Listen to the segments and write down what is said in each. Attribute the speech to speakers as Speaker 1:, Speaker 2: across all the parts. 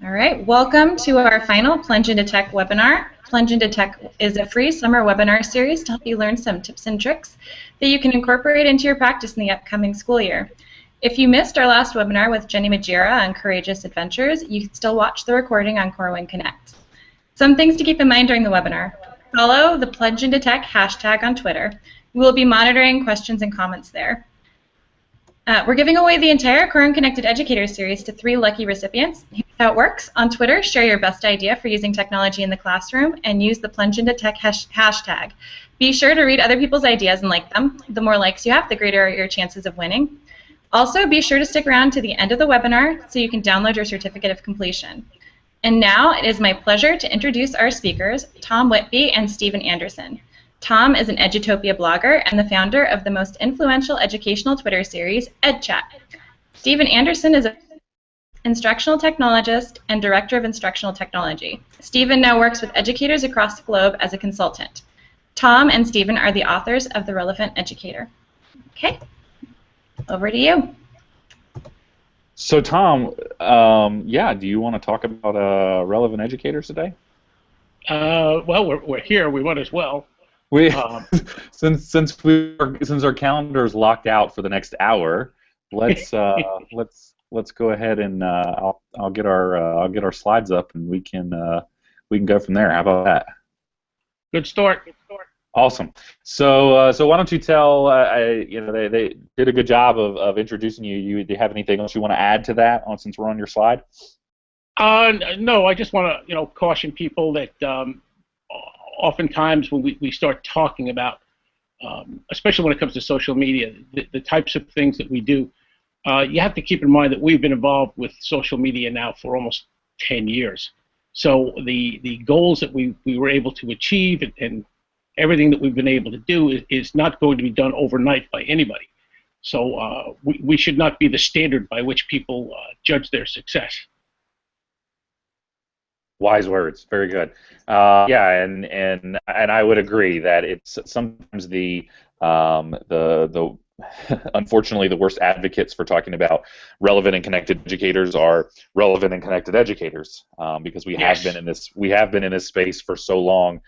Speaker 1: All right, welcome to our final Plunge into Tech webinar. Plunge into Tech is a free summer webinar series to help you learn some tips and tricks that you can incorporate into your practice in the upcoming school year. If you missed our last webinar with Jenny Majera on Courageous Adventures, you can still watch the recording on Corwin Connect. Some things to keep in mind during the webinar. Follow the Plunge into Tech hashtag on Twitter. We will be monitoring questions and comments there. We're giving away the entire Corwin Connected Educator series to 3 lucky recipients. Here's how it works. On Twitter, share your best idea for using technology in the classroom and use the Plunge into Tech hashtag. Be sure to read other people's ideas and like them. The more likes you have, the greater are your chances of winning. Also, be sure to stick around to the end of the webinar so you can download your certificate of completion. And now it is my pleasure to introduce our speakers, Tom Whitby and Stephen Anderson. Tom is an Edutopia blogger and the founder of the most influential educational Twitter series, EdChat. Stephen Anderson is an instructional technologist and director of instructional technology. Stephen now works with educators across the globe as a consultant. Tom and Stephen are the authors of The Relevant Educator. Okay, over to you.
Speaker 2: So Tom, yeah, do you want to talk about Relevant Educators today?
Speaker 3: Well, we're here. We might as well.
Speaker 2: We since our calendar is locked out for the next hour, let's go ahead and I'll get our slides up and we can go from there. How about that?
Speaker 3: Good start.
Speaker 2: Awesome. So why don't you tell? They did a good job of introducing you. Do you have anything else you want to add to that? Since we're on your slide.
Speaker 3: No, I just want to caution people that oftentimes when we start talking about, especially when it comes to social media, the types of things that we do, you have to keep in mind that we've been involved with social media now for almost 10 years. So the goals that we were able to achieve and everything that we've been able to do is not going to be done overnight by anybody. So we should not be the standard by which people judge their success.
Speaker 2: Wise words, very good. Yeah, and I would agree that it's sometimes the unfortunately the worst advocates for talking about relevant and connected educators are relevant and connected educators, because we have been in this space for so long.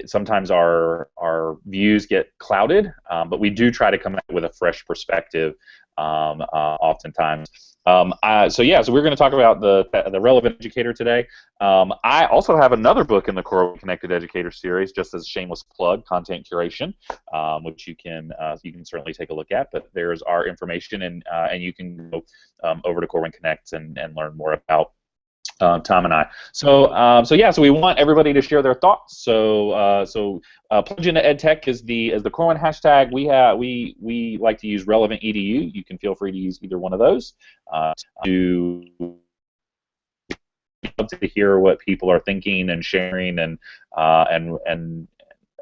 Speaker 2: Sometimes our views get clouded, but we do try to come out with a fresh perspective oftentimes. So we're going to talk about the Relevant Educator today. I also have another book in the Corwin Connected Educator series, just as a shameless plug, Content Curation, which you can certainly take a look at. But there's our information, and you can go over to Corwin Connect and learn more about Tom and I. So we want everybody to share their thoughts. So Plunge into EdTech is the Corwin hashtag. We like to use Relevant EDU. You can feel free to use either one of those. To love to hear what people are thinking and sharing and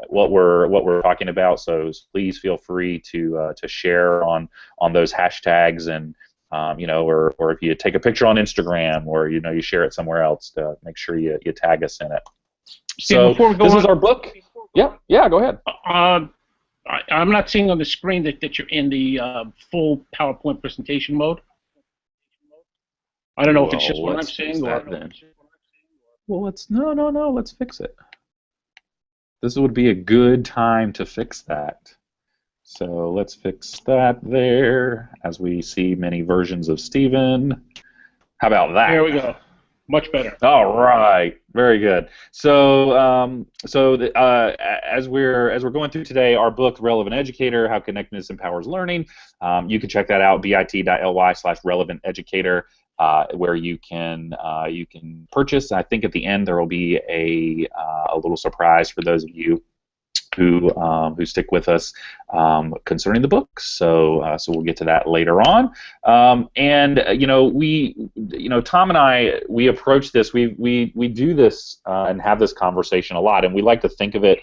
Speaker 2: what we're talking about. So please feel free to share on those hashtags and. Or if you take a picture on Instagram or you share it somewhere else, to make sure you tag us in it. So this is our book. Yeah, go ahead.
Speaker 3: I'm not seeing on the screen that you're in the full PowerPoint presentation mode. I don't know if it's just what I'm seeing or.
Speaker 2: Well, let's fix it. This would be a good time to fix that. So let's fix that there, as we see many versions of Stephen. How about that?
Speaker 3: There we go. Much better.
Speaker 2: All right, very good. So, as we're going through today, our book, Relevant Educator: How Connectedness Empowers Learning. You can check that out, bit.ly/relevanteducator, where you can purchase. I think at the end there will be a little surprise for those of you who stick with us concerning the book. So we'll get to that later on. Tom and I, we approach this. We do this and have this conversation a lot, and we like to think of it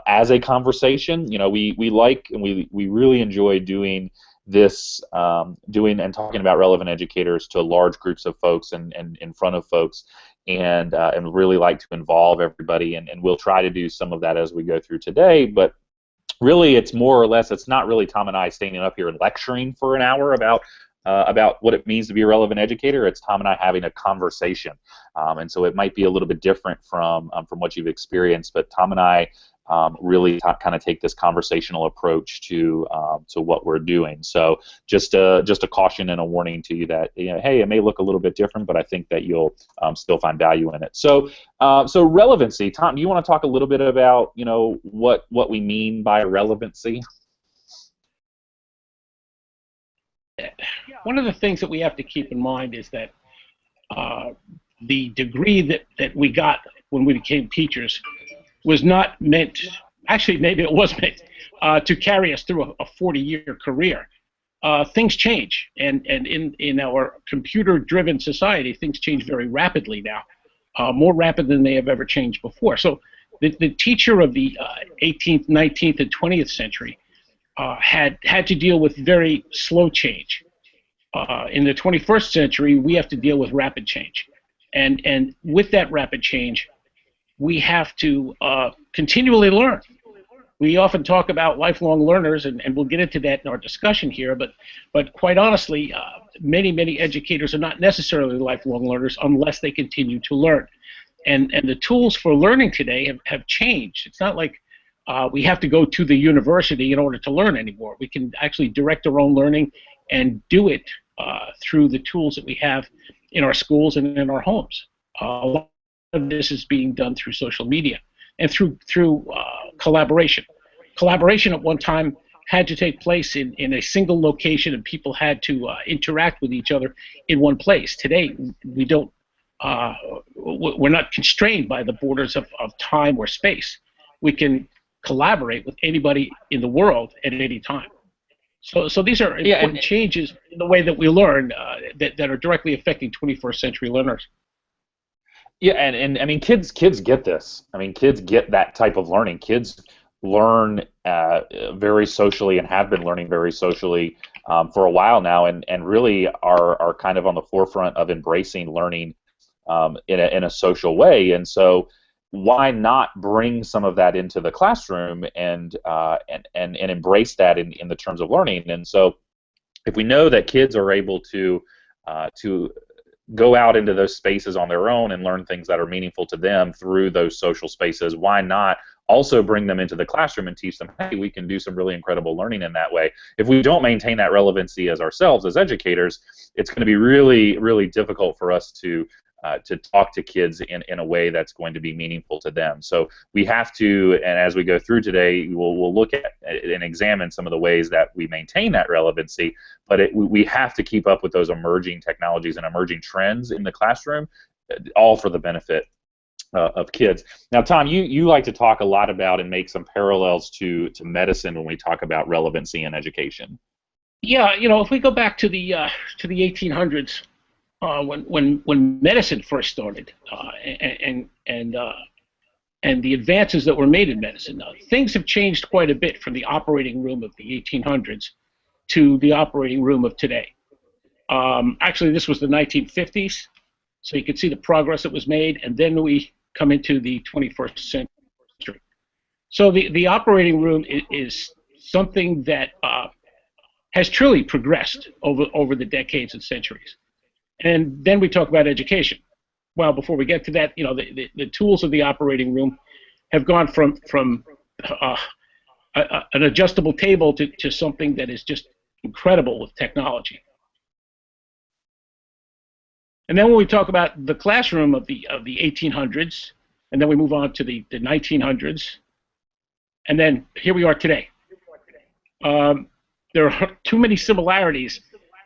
Speaker 2: as a conversation. We like and we really enjoy doing this, doing and talking about relevant educators to large groups of folks and in front of folks. And really like to involve everybody, and we'll try to do some of that as we go through today, but really it's more or less, it's not really Tom and I standing up here and lecturing for an hour about about what it means to be a relevant educator. It's Tom and I having a conversation, and so it might be a little bit different from what you've experienced. But Tom and I really kind of take this conversational approach to what we're doing. So just a caution and a warning to you that, you know, hey, it may look a little bit different, but I think that you'll still find value in it. So relevancy, Tom, do you want to talk a little bit about, you know, what we mean by relevancy?
Speaker 3: One of the things that we have to keep in mind is that the degree that we got when we became teachers was not meant, actually maybe it was meant, to carry us through a 40-year career. Things change, and in our computer-driven society, things change very rapidly now, more rapid than they have ever changed before. So the teacher of the 18th, 19th, and 20th century had to deal with very slow change. In the 21st century, we have to deal with rapid change. And with that rapid change, we have to continually learn. We often talk about lifelong learners, and we'll get into that in our discussion here, but quite honestly, many educators are not necessarily lifelong learners unless they continue to learn. And the tools for learning today have changed. It's not like we have to go to the university in order to learn anymore. We can actually direct our own learning and do it through the tools that we have in our schools and in our homes. A lot of this is being done through social media and through collaboration. Collaboration at one time had to take place in a single location, and people had to interact with each other in one place. Today, we don't. We're not constrained by the borders of time or space. We can collaborate with anybody in the world at any time. So these are important changes in the way that we learn that are directly affecting 21st century learners.
Speaker 2: Yeah, and I mean, kids get this. I mean, kids get that type of learning. Kids learn very socially and have been learning very socially for a while now, and really are kind of on the forefront of embracing learning in a social way. And so, why not bring some of that into the classroom and embrace that in the terms of learning? And so, if we know that kids are able to go out into those spaces on their own and learn things that are meaningful to them through those social spaces, why not also bring them into the classroom and teach them, hey, we can do some really incredible learning in that way? If we don't maintain that relevancy as ourselves, as educators, it's going to be really, really difficult for us to talk to kids in a way that's going to be meaningful to them. So we have to, and as we go through today, we'll look at and examine some of the ways that we maintain that relevancy, but we have to keep up with those emerging technologies and emerging trends in the classroom, all for the benefit of kids. Now, Tom, you like to talk a lot about and make some parallels to medicine when we talk about relevancy in education.
Speaker 3: Yeah, you know, if we go back to the 1800s, when medicine first started, and the advances that were made in medicine, things have changed quite a bit from the operating room of the 1800s to the operating room of today. Actually, this was the 1950s, so you can see the progress that was made, and then we come into the 21st century. So the operating room is something that has truly progressed over the decades and centuries. And then we talk about education. Well, before we get to that, you know, the tools of the operating room have gone from an adjustable table to something that is just incredible with technology. And then when we talk about the classroom of the 1800s, and then we move on to the 1900s, and then here we are today. There are too many similarities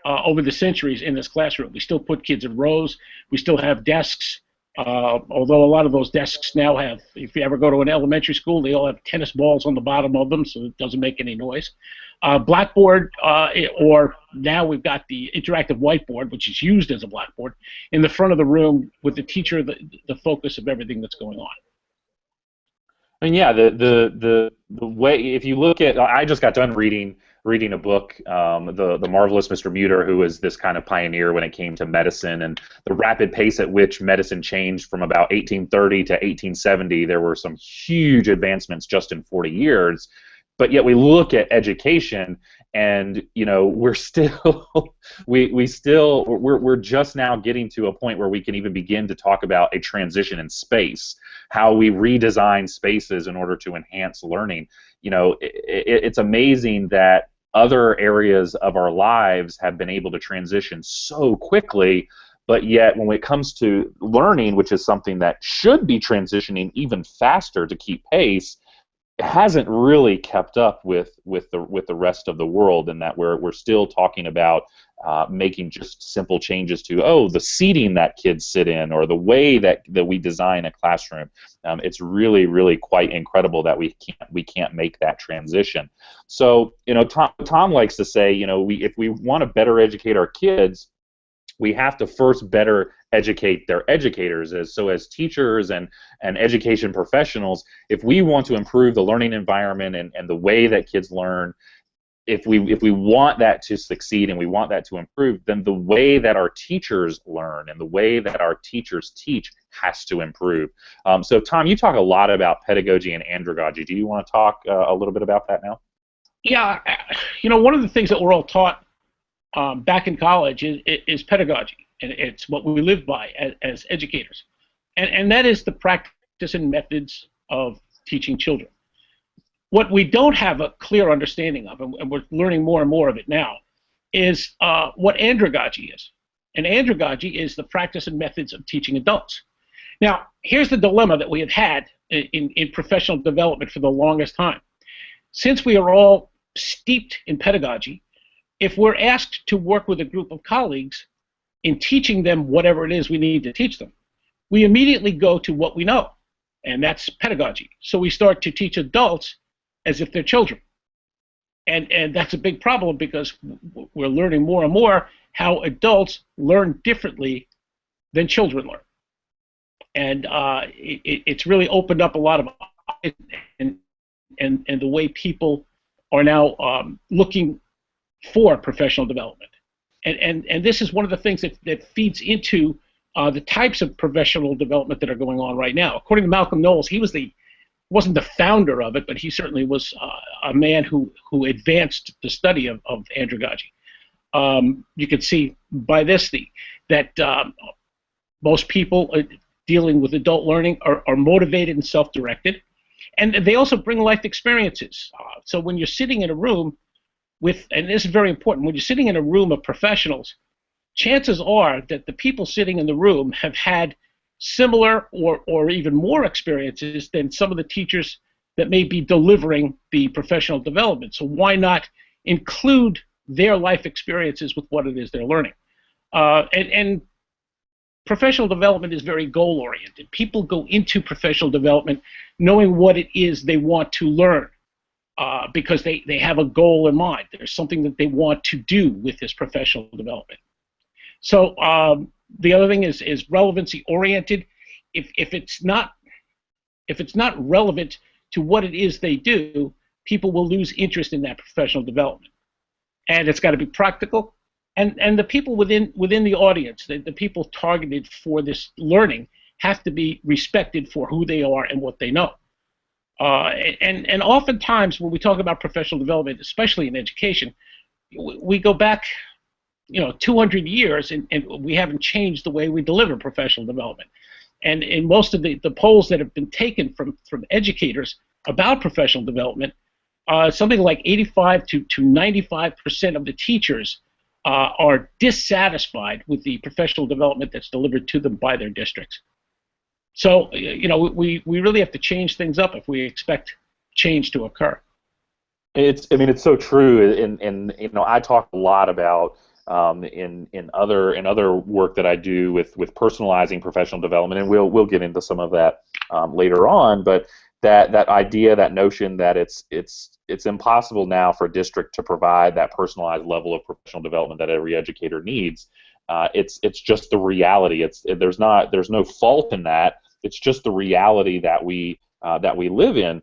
Speaker 3: over the centuries in this classroom. We still put kids in rows. We still have desks, although a lot of those desks now have, if you ever go to an elementary school, they all have tennis balls on the bottom of them, so it doesn't make any noise. Blackboard, or now we've got the interactive whiteboard, which is used as a blackboard, in the front of the room with the teacher the focus of everything that's going on.
Speaker 2: And yeah, the way, if you look at, I just got done reading a book, the Marvelous Mr. Muter, who was this kind of pioneer when it came to medicine, and the rapid pace at which medicine changed from about 1830 to 1870. There were some huge advancements just in 40 years. But yet we look at education, and we're still we're just now getting to a point where we can even begin to talk about a transition in space, how we redesign spaces in order to enhance learning. It's amazing that other areas of our lives have been able to transition so quickly, but yet when it comes to learning, which is something that should be transitioning even faster to keep pace, hasn't really kept up with the rest of the world, and that we're still talking about making just simple changes to the seating that kids sit in, or the way that we design a classroom. It's really quite incredible that we can't make that transition. So Tom likes to say, if we want to better educate our kids, we have to first better educate their educators. As teachers and education professionals, if we want to improve the learning environment and the way that kids learn, if we want that to succeed and we want that to improve, then the way that our teachers learn and the way that our teachers teach has to improve. So Tom, you talk a lot about pedagogy and andragogy. Do you want to talk a little bit about that now?
Speaker 3: Yeah, one of the things that we're all taught back in college is pedagogy, and it's what we live by as educators, and that is the practice and methods of teaching children. What we don't have a clear understanding of, and we're learning more and more of it now, is what andragogy is. And andragogy is the practice and methods of teaching adults. Now, here's the dilemma that we have had in professional development for the longest time. Since we are all steeped in pedagogy, if we're asked to work with a group of colleagues in teaching them whatever it is we need to teach them, we immediately go to what we know, and that's pedagogy. So we start to teach adults as if they're children. And that's a big problem, because we're learning more and more how adults learn differently than children learn. And it's really opened up a lot of eyes, and the way people are now looking for professional development. And this is one of the things that feeds into the types of professional development that are going on right now. According to Malcolm Knowles, he wasn't the founder of it, but he certainly was a man who advanced the study of andragogy. You can see by this that most people dealing with adult learning are motivated and self-directed, and they also bring life experiences. So when you're sitting in a room and this is very important, when you're sitting in a room of professionals, chances are that the people sitting in the room have had similar or even more experiences than some of the teachers that may be delivering the professional development. So why not include their life experiences with what it is they're learning? And professional development is very goal-oriented. People go into professional development knowing what it is they want to learn, because they have a goal in mind. There's something that they want to do with this professional development. So the other thing is relevancy oriented. If it's not relevant to what it is they do, people will lose interest in that professional development. And it's got to be practical. And the people within the audience, the people targeted for this learning, have to be respected for who they are and what they know. And oftentimes when we talk about professional development, especially in education, we go back 200 years, and we haven't changed the way we deliver professional development. And in most of the polls that have been taken from educators about professional development, something like 85 to 95% of the teachers are dissatisfied with the professional development that's delivered to them by their districts. So we really have to change things up if we expect change to occur.
Speaker 2: It's so true, and I talk a lot about in other work that I do with personalizing professional development, and we'll get into some of that later on. But that idea, that notion that it's impossible now for a district to provide that personalized level of professional development that every educator needs. It's just the reality. There's no fault in that. It's just the reality that we live in.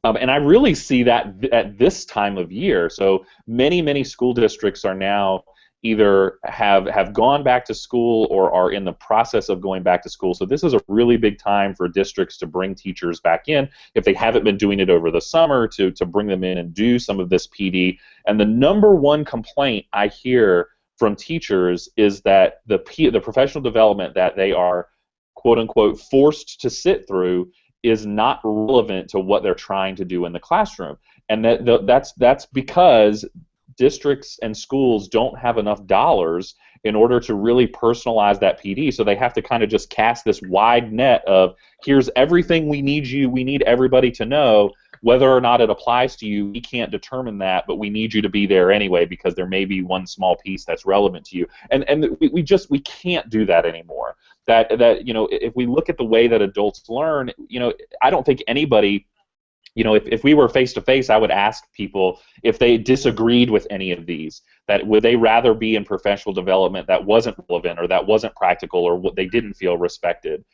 Speaker 2: And I really see that at this time of year. So many school districts are now either have gone back to school or are in the process of going back to school. So this is a really big time for districts to bring teachers back in, if they haven't been doing it over the summer, to bring them in and do some of this PD. And the number one complaint I hear from teachers is that the professional development that they are, quote unquote, forced to sit through is not relevant to what they're trying to do in the classroom. And that's because districts and schools don't have enough dollars in order to really personalize that PD. So they have to kind of just cast this wide net of, here's everything we need everybody to know. Whether or not it applies to you, we can't determine that, but we need you to be there anyway because there may be one small piece that's relevant to you. And we can't do that anymore. That if we look at the way that adults learn, I don't think anybody, if we were face to face, I would ask people if they disagreed with any of these. That would they rather be in professional development that wasn't relevant or that wasn't practical or what they didn't feel respected.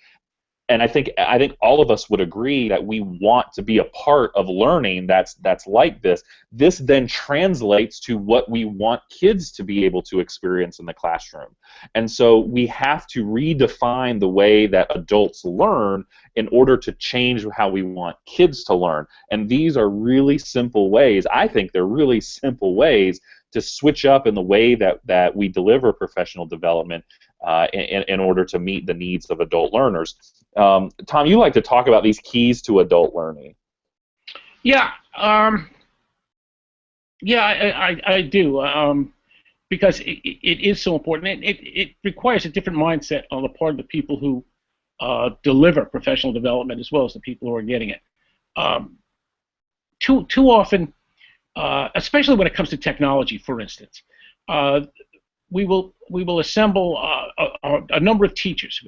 Speaker 2: And I think all of us would agree that we want to be a part of learning that's like this. This then translates to what we want kids to be able to experience in the classroom. And so we have to redefine the way that adults learn in order to change how we want kids to learn. And these are really simple ways. I think they're really simple ways to switch up in the way that we deliver professional development in order to meet the needs of adult learners. Tom, you like to talk about these keys to adult learning.
Speaker 3: Yeah, I do, because it is so important. It requires a different mindset on the part of the people who deliver professional development as well as the people who are getting it. Too often, especially when it comes to technology, for instance, we will assemble a number of teachers,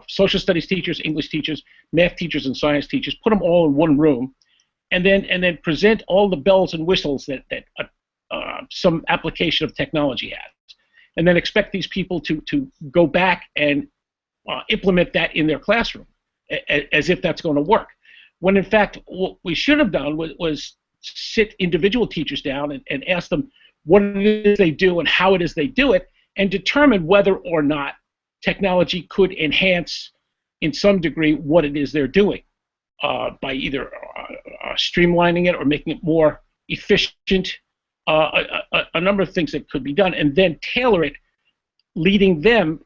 Speaker 3: social studies teachers, English teachers, math teachers, and science teachers. Put them all in one room, and then present all the bells and whistles that some application of technology has, and then expect these people to go back and implement that in their classroom, as if that's going to work. When in fact, what we should have done was sit individual teachers down and ask them what it is they do and how it is they do it, and determine whether or not technology could enhance, in some degree, what it is they're doing by either streamlining it or making it more efficient, a number of things that could be done, and then tailor it, leading them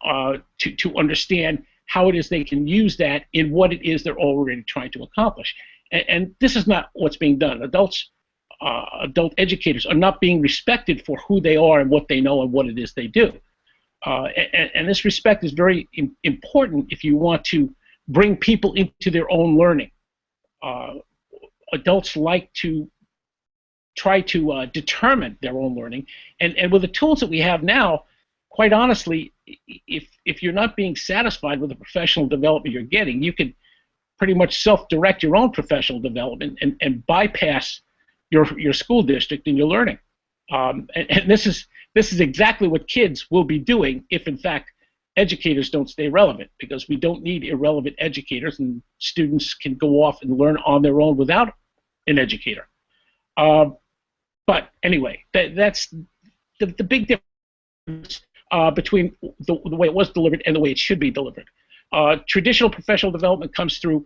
Speaker 3: to understand how it is they can use that in what it is they're already trying to accomplish. And this is not what's being done. Adult educators are not being respected for who they are and what they know and what it is they do. And this respect is very important if you want to bring people into their own learning. Adults like to try to determine their own learning, and with the tools that we have now, quite honestly, if you're not being satisfied with the professional development you're getting, you can pretty much self-direct your own professional development and bypass your school district and your learning. And this is exactly what kids will be doing if, in fact, educators don't stay relevant, because we don't need irrelevant educators, and students can go off and learn on their own without an educator. But anyway, that's the big difference between the way it was delivered and the way it should be delivered. Traditional professional development comes through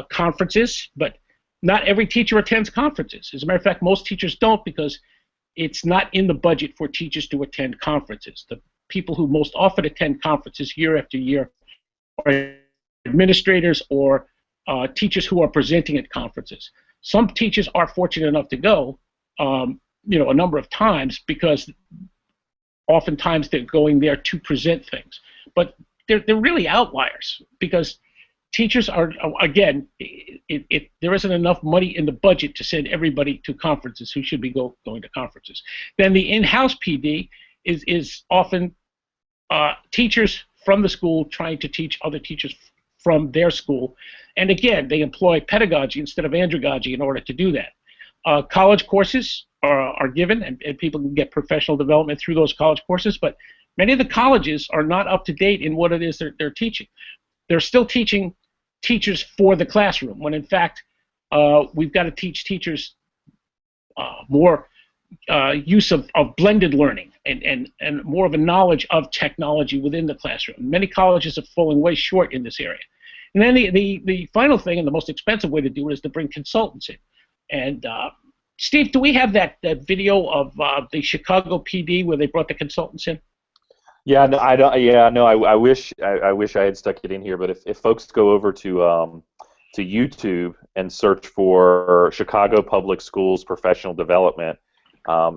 Speaker 3: conferences, but not every teacher attends conferences. As a matter of fact, most teachers don't, because it's not in the budget for teachers to attend conferences. The people who most often attend conferences year after year are administrators or teachers who are presenting at conferences. Some teachers are fortunate enough to go, a number of times, because oftentimes they're going there to present things. But they're really outliers, because teachers are, again, there isn't enough money in the budget to send everybody to conferences who should be going to conferences. Then the in-house PD is often teachers from the school trying to teach other teachers from their school. And again, they employ pedagogy instead of andragogy in order to do that. College courses are given, and people can get professional development through those college courses, but many of the colleges are not up to date in what it is they're teaching. They're still teaching teachers for the classroom, when in fact we've got to teach teachers more use of blended learning and more of a knowledge of technology within the classroom. Many colleges are falling way short in this area. And then the final thing, and the most expensive way to do it, is to bring consultants in. And Steve, do we have that video of the Chicago PD where they brought the consultants in?
Speaker 2: Yeah, no, I don't. Yeah, no, I wish I had stuck it in here. But if folks go over to YouTube and search for Chicago Public Schools Professional Development,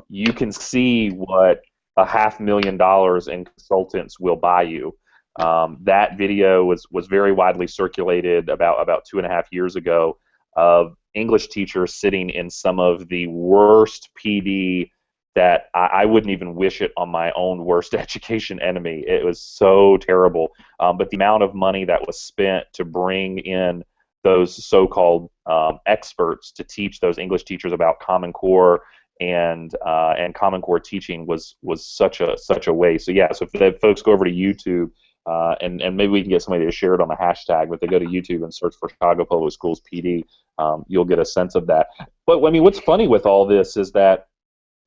Speaker 2: you can see what $500,000 in consultants will buy you. That video was very widely circulated about 2.5 years ago of English teachers sitting in some of the worst PD that I wouldn't even wish it on my own worst education enemy. It was so terrible. But the amount of money that was spent to bring in those so-called experts to teach those English teachers about Common Core and Common Core teaching was such a waste. So yeah, so if folks go over to YouTube, and maybe we can get somebody to share it on the hashtag, but they go to YouTube and search for Chicago Public Schools PD, you'll get a sense of that. But I mean, what's funny with all this is that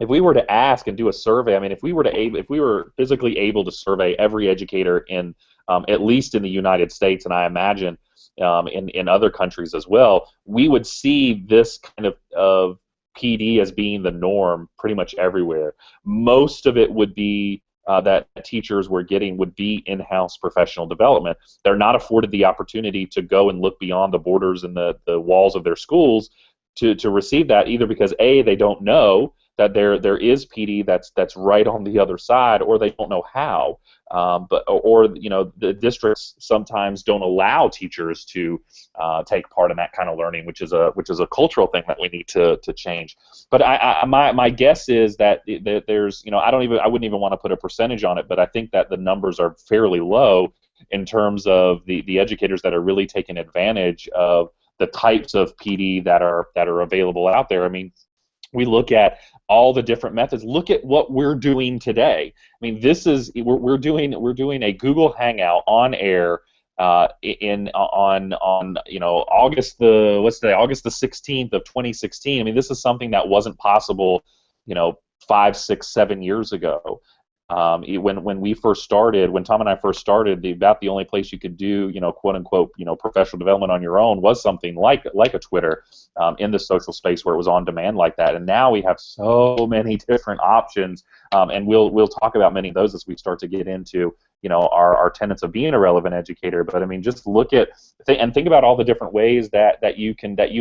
Speaker 2: if we were to ask and do a survey, I mean, if we were physically able to survey every educator in at least in the United States, and I imagine in other countries as well, we would see this kind of PD as being the norm pretty much everywhere. Most of it would be that teachers were getting would be in-house professional development. They're not afforded the opportunity to go and look beyond the borders and the walls of their schools to receive that, either because A, they don't know that there is PD that's right on the other side, or they don't know how. Or you know, the districts sometimes don't allow teachers to take part in that kind of learning, which is a cultural thing that we need to change. But my guess is that there's, you know, I wouldn't even want to put a percentage on it, but I think that the numbers are fairly low in terms of the educators that are really taking advantage of the types of PD that are available out there. I mean, we look at all the different methods. Look at what we're doing today. I mean, this is we're doing a Google Hangout on air on you know, August the 16th of 2016. I mean, this is something that wasn't possible, you know, 5, 6, 7 years ago. When we first started, when Tom and I first started, about the only place you could do, you know, quote unquote, you know, professional development on your own was something like a Twitter in the social space where it was on demand like that. And now we have so many different options, and we'll talk about many of those as we start to get into, you know, our tenets of being a relevant educator. But I mean, just look at and think about all the different ways that you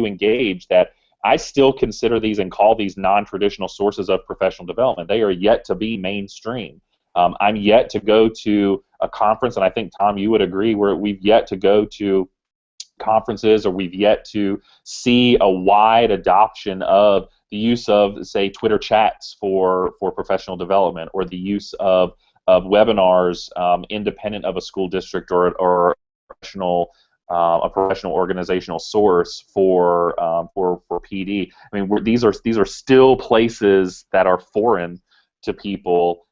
Speaker 2: engage. That I still consider these and call these non-traditional sources of professional development. They are yet to be mainstream. I'm yet to go to a conference, and I think, Tom, you would agree, where we've yet to go to conferences, or we've yet to see a wide adoption of the use of, say, Twitter chats for professional development, or the use of webinars independent of a school district or a professional organizational source for PD. I mean, these are still places that are foreign to people,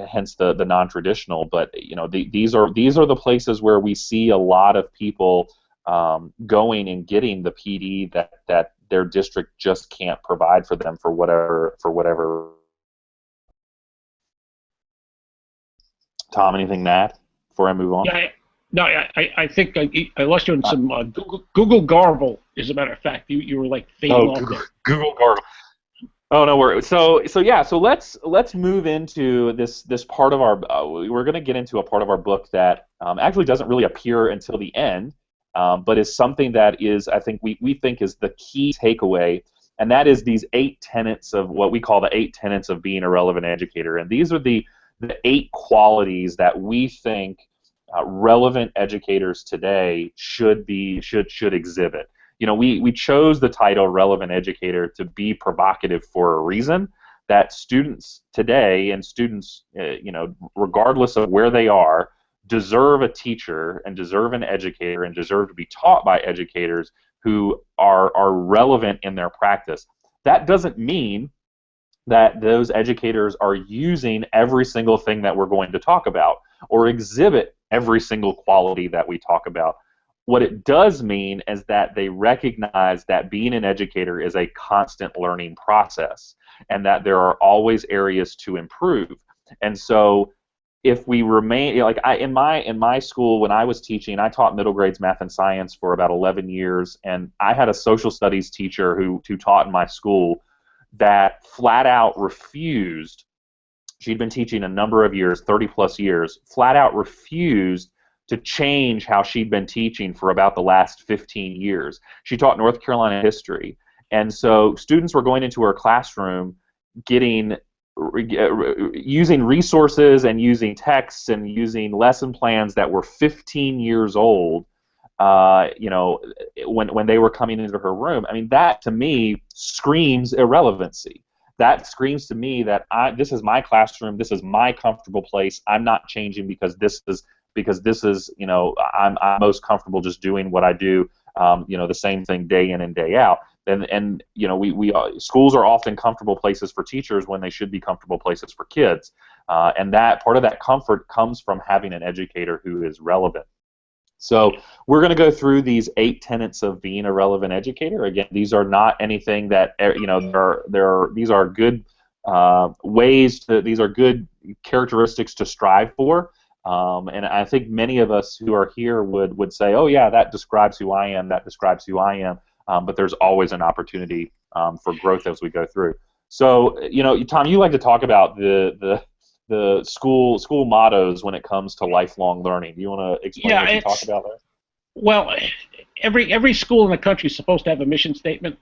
Speaker 2: hence the non-traditional. But you know, these are the places where we see a lot of people going and getting the PD that their district just can't provide for them for whatever. Tom, anything to add before I move on?
Speaker 3: Yeah. No, I think I lost you in some Google garble. As a matter of fact, you were like fading off there.
Speaker 2: Google garble. Oh no, so yeah. So let's move into this part of our. We're going to get into a part of our book that actually doesn't really appear until the end, but is something that is, I think we think is the key takeaway, and that is these 8 tenets of what we call the 8 tenets of being a relevant educator. And these are the 8 qualities that we think relevant educators today should exhibit. You know, we chose the title relevant educator to be provocative for a reason. That students today, and students, you know, regardless of where they are, deserve a teacher and deserve an educator and deserve to be taught by educators who are relevant in their practice. That doesn't mean that those educators are using every single thing that we're going to talk about or exhibit every single quality that we talk about. What it does mean is that they recognize that being an educator is a constant learning process. and that there are always areas to improve. And so if we remain, like in my school when I was teaching, I taught middle grades math and science for about 11 years, and I had a social studies teacher who taught in my school that flat out refused. She'd been teaching a number of years, 30 plus years, flat out refused to change how she'd been teaching for about the last 15 years. She taught North Carolina history, and so students were going into her classroom getting using resources and using texts and using lesson plans that were 15 years old, when they were coming into her room. I mean, that to me screams irrelevancy. That screams to me that this is my classroom, this is my comfortable place. I'm not changing because this is I'm most comfortable just doing what I do, the same thing day in and day out. And schools are often comfortable places for teachers when they should be comfortable places for kids, and that part of that comfort comes from having an educator who is relevant. So we're going to go through these 8 tenets of being a relevant educator. Again, these are not anything that these are good these are good characteristics to strive for. And I think many of us who are here would say, oh yeah, that describes who I am, that describes who I am. But there's always an opportunity for growth as we go through. So, Tom, you like to talk about the school mottos when it comes to lifelong learning. Do you want to explain what you talk about there?
Speaker 3: Well, every school in the country is supposed to have a mission statement,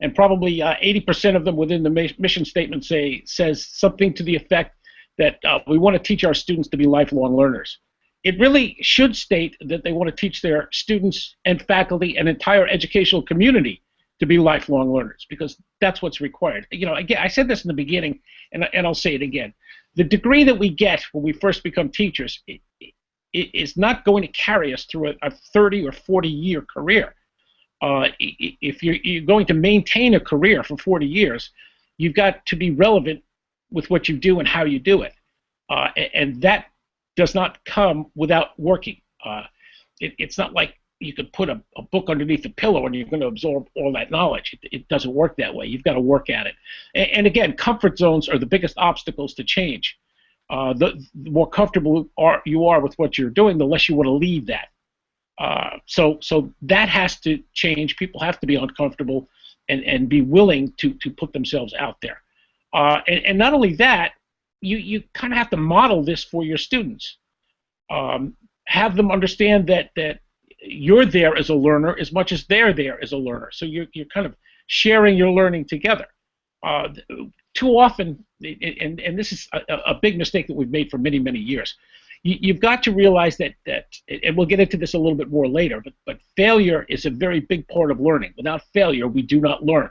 Speaker 3: and probably 80% of them within the mission statement says something to the effect that we want to teach our students to be lifelong learners. It really should state that they want to teach their students and faculty and entire educational community to be lifelong learners, because that's what's required. Again, I said this in the beginning, and I'll say it again. The degree that we get when we first become teachers is not going to carry us through a 30 or 40-year career. If you're going to maintain a career for 40 years, you've got to be relevant with what you do and how you do it. And that does not come without working. It's not like you could put a book underneath a pillow and you're going to absorb all that knowledge. It doesn't work that way. You've got to work at it. And again, comfort zones are the biggest obstacles to change. The more comfortable you are with what you're doing, the less you want to leave that. So that has to change. People have to be uncomfortable and be willing to put themselves out there. And not only that, you kind of have to model this for your students. Have them understand that you're there as a learner as much as they're there as a learner. So you're kind of sharing your learning together. Too often, and this is a big mistake that we've made for many, many years, you've got to realize that, and we'll get into this a little bit more later, but failure is a very big part of learning. Without failure, we do not learn.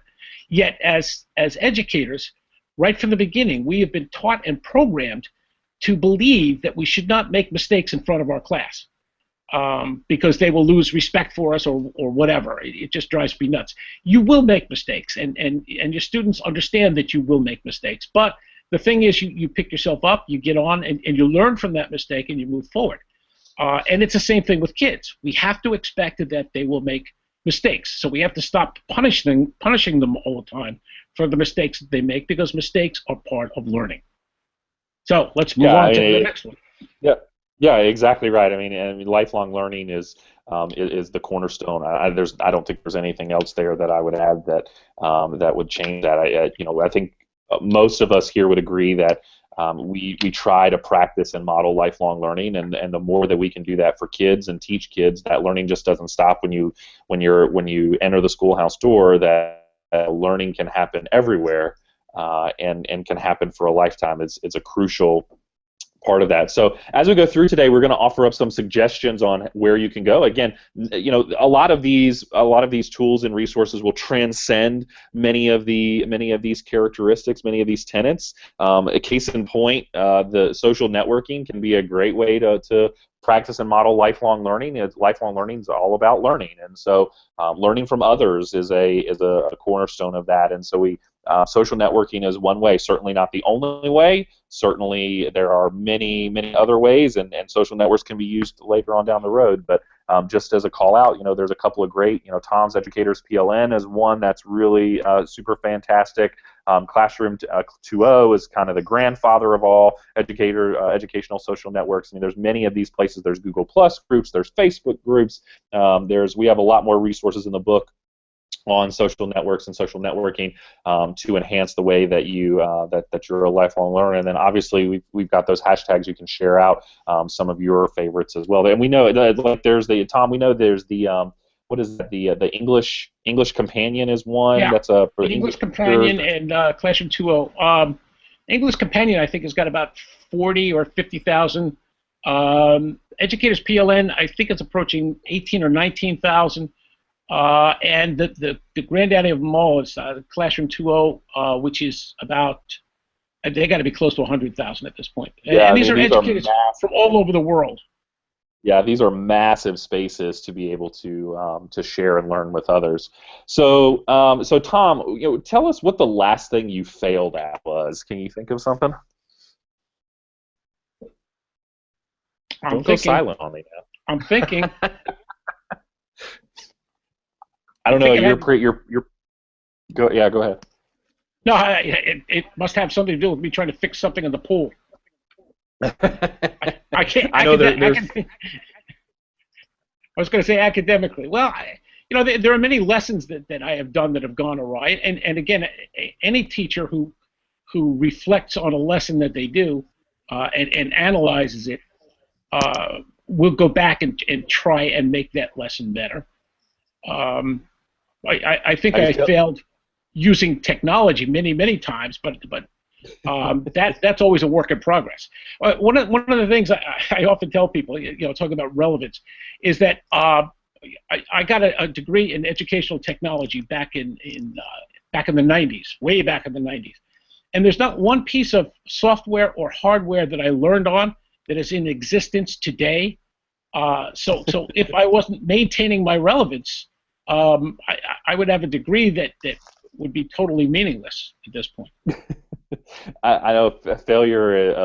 Speaker 3: Yet, as educators, right from the beginning, we have been taught and programmed to believe that we should not make mistakes in front of our class, because they will lose respect for us or whatever. It just drives me nuts. You will make mistakes, and your students understand that you will make mistakes. But the thing is, you pick yourself up, you get on, and you learn from that mistake, and you move forward. And it's the same thing with kids. We have to expect that they will make mistakes. So we have to stop punishing them all the time for the mistakes that they make, because mistakes are part of learning. So let's move on to the next one.
Speaker 2: Yeah, exactly right. I mean, lifelong learning is the cornerstone. I don't think there's anything else there that I would add that would change that. I think most of us here would agree that we try to practice and model lifelong learning, and the more that we can do that for kids and teach kids, that learning just doesn't stop when you enter the schoolhouse door. That learning can happen everywhere, and can happen for a lifetime. It's a crucial part of that. So as we go through today, we're going to offer up some suggestions on where you can go. Again, a lot of these tools and resources will transcend many of these characteristics, many of these tenets. A case in point, the social networking can be a great way to practice and model lifelong learning. Lifelong learning is all about learning, and so learning from others is a cornerstone of that. And so social networking is one way, certainly not the only way. Certainly there are many, many other ways, and social networks can be used later on down the road. But just as a call out, there's a couple of great, Tom's Educators PLN is one that's really super fantastic. Classroom 2.0 is kind of the grandfather of all educational social networks. I mean, there's many of these places. There's Google Plus groups, there's Facebook groups. We have a lot more resources in the book on social networks and social networking to enhance the way that that you're a lifelong learner. And then obviously we've got those hashtags you can share out some of your favorites as well. And we know like there's the Tom. We know there's the what is that? The English Companion is one.
Speaker 3: Yeah,
Speaker 2: that's a
Speaker 3: the English Companion and Classroom 2.0. English Companion I think has got about 40 or 50,000. Educators PLN I think it's approaching 18 or 19,000. And the granddaddy of them all is Classroom 2.0, which is about, they got to be close to 100,000 at this point.
Speaker 2: Yeah,
Speaker 3: and these are educators from all over the world.
Speaker 2: Yeah, these are massive spaces to be able to share and learn with others. So, so Tom, tell us what the last thing you failed at was. Can you think of something? Don't go silent on me now.
Speaker 3: I'm thinking.
Speaker 2: I don't know. You're go. Yeah, go ahead.
Speaker 3: No, it must have something to do with me trying to fix something in the pool. I can't. I was going to say academically. Well, there are many lessons that I have done that have gone awry. And again, any teacher who reflects on a lesson that they do and analyzes it will go back and try and make that lesson better. I think I failed using technology many times, but that's always a work in progress. One of the things I often tell people, talking about relevance, is that I got a degree in educational technology back in the 90s, way back in the 90s, and there's not one piece of software or hardware that I learned on that is in existence today. So if I wasn't maintaining my relevance, I would have a degree that would be totally meaningless at this point.
Speaker 2: I know failure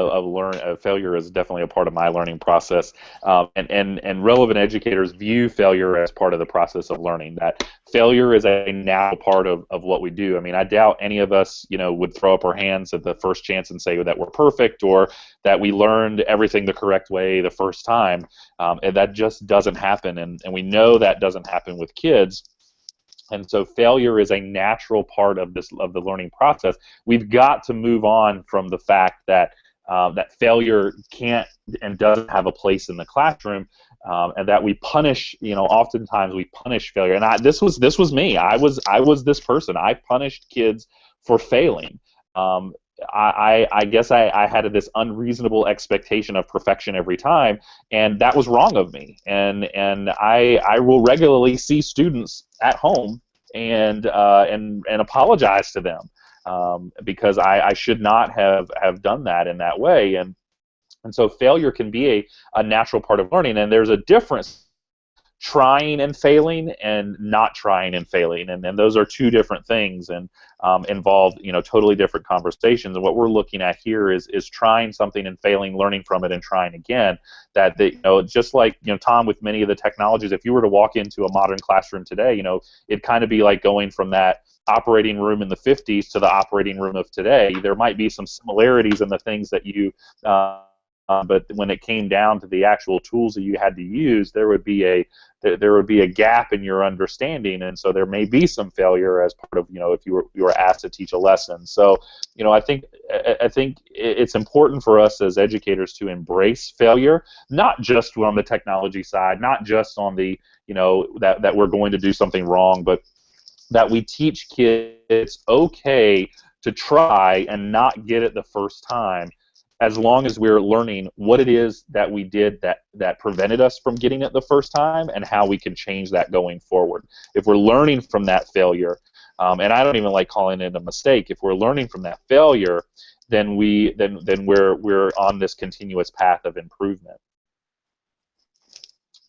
Speaker 2: is definitely a part of my learning process, and relevant educators view failure as part of the process of learning. That failure is a now part of what we do. I mean, I doubt any of us, would throw up our hands at the first chance and say that we're perfect or that we learned everything the correct way the first time. And that just doesn't happen, and we know that doesn't happen with kids. And so failure is a natural part of the learning process. We've got to move on from the fact that that failure can't and doesn't have a place in the classroom, and that we punish. Oftentimes we punish failure. And this was me. I was this person. I punished kids for failing. I guess I had this unreasonable expectation of perfection every time, and that was wrong of me. And I will regularly see students at home and apologize to them because I should not have done that in that way. And so failure can be a natural part of learning, and there's a difference trying and failing and not trying and failing, and those are two different things and involve totally different conversations. And what we're looking at here is trying something and failing, learning from it, and trying again. Just like Tom, with many of the technologies, if you were to walk into a modern classroom today, it'd kind of be like going from that operating room in the 50s to the operating room of today. There might be some similarities in the things that you but when it came down to the actual tools that you had to use, there would be a gap in your understanding, and so there may be some failure as part of if you were asked to teach a lesson. So I think it's important for us as educators to embrace failure, not just on the technology side, not just on the that we're going to do something wrong, but that we teach kids it's okay to try and not get it the first time, as long as we're learning what it is that we did that prevented us from getting it the first time and how we can change that going forward. If we're learning from that failure, and I don't even like calling it a mistake, if we're learning from that failure, then we're on this continuous path of improvement.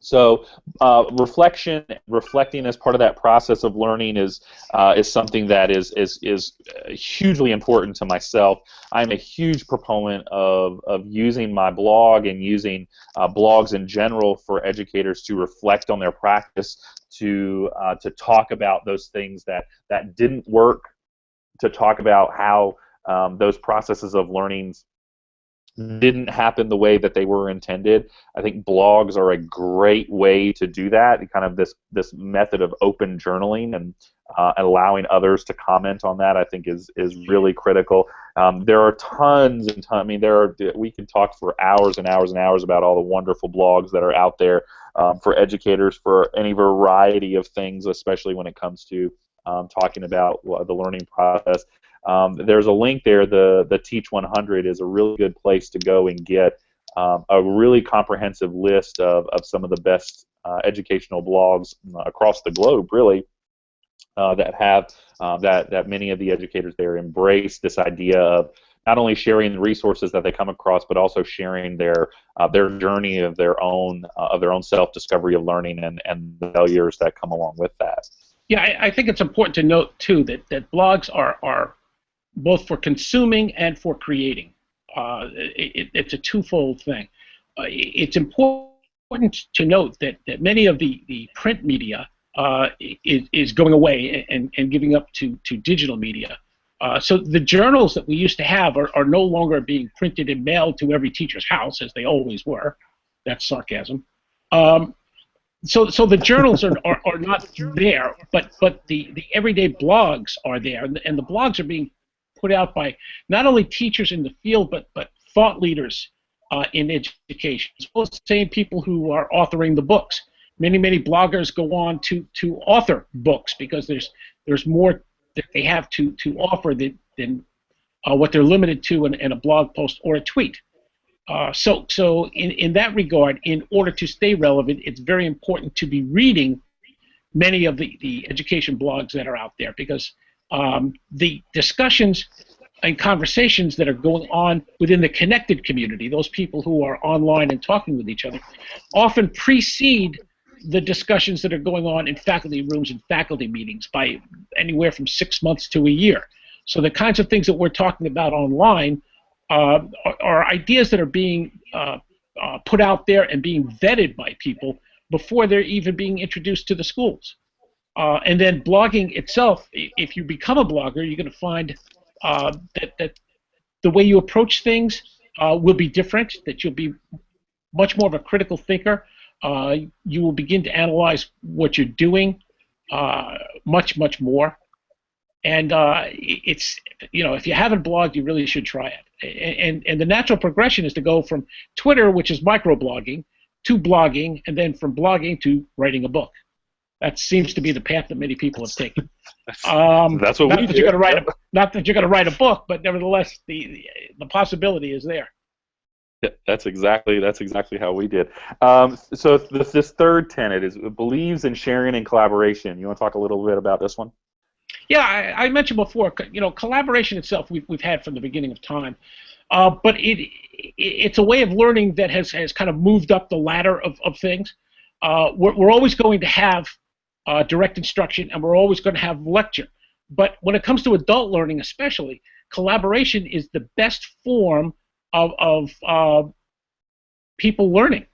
Speaker 2: So reflecting as part of that process of learning is something that is hugely important to myself. I'm a huge proponent of using my blog and using blogs in general for educators to reflect on their practice, to talk about those things that didn't work, to talk about how those processes of learning didn't happen the way that they were intended. I think blogs are a great way to do that. Kind of this method of open journaling and allowing others to comment on that, I think, is really critical. There are tons and tons. I mean, we can talk for hours and hours and hours about all the wonderful blogs that are out there for educators for any variety of things, especially when it comes to talking about the learning process. There's a link there. The Teach 100 is a really good place to go and get a really comprehensive list of some of the best educational blogs across the globe, really, that have that many of the educators there embrace this idea of not only sharing the resources that they come across, but also sharing their journey of their own self-discovery of learning and the failures that come along with that.
Speaker 3: Yeah, I think it's important to note too that blogs are both for consuming and for creating. It's a twofold thing. It's important to note that many of the print media is going away and giving up to digital media. So the journals that we used to have are no longer being printed and mailed to every teacher's house, as they always were. That's sarcasm. So the journals are not there, but the everyday blogs are there, and the blogs are being put out by not only teachers in the field, but thought leaders in education, as well as the same people who are authoring the books. Many bloggers go on to author books because there's more that they have to offer than what they're limited to in a blog post or a tweet. So in that regard, in order to stay relevant, it's very important to be reading many of the education blogs that are out there, because the discussions and conversations that are going on within the connected community, those people who are online and talking with each other, often precede the discussions that are going on in faculty rooms and faculty meetings by anywhere from 6 months to a year. So the kinds of things that we're talking about online are ideas that are being put out there and being vetted by people before they're even being introduced to the schools. And then blogging itself, if you become a blogger, you're going to find that the way you approach things will be different, that you'll be much more of a critical thinker. You will begin to analyze what you're doing much more. And it's, if you haven't blogged, you really should try it. And the natural progression is to go from Twitter, which is microblogging, to blogging, and then from blogging to writing a book. That seems to be the path that many people have taken.
Speaker 2: That's what we do.
Speaker 3: Not that you're going to write a book, but nevertheless, the possibility is there.
Speaker 2: Yeah, that's exactly how we did. So this third tenet is believes in sharing and collaboration. You want to talk a little bit about this one?
Speaker 3: Yeah, I mentioned before, collaboration itself we've had from the beginning of time, but it's a way of learning that has kind of moved up the ladder of things. We're always going to have direct instruction, and we're always going to have lecture. But when it comes to adult learning, especially, collaboration is the best form of people learning.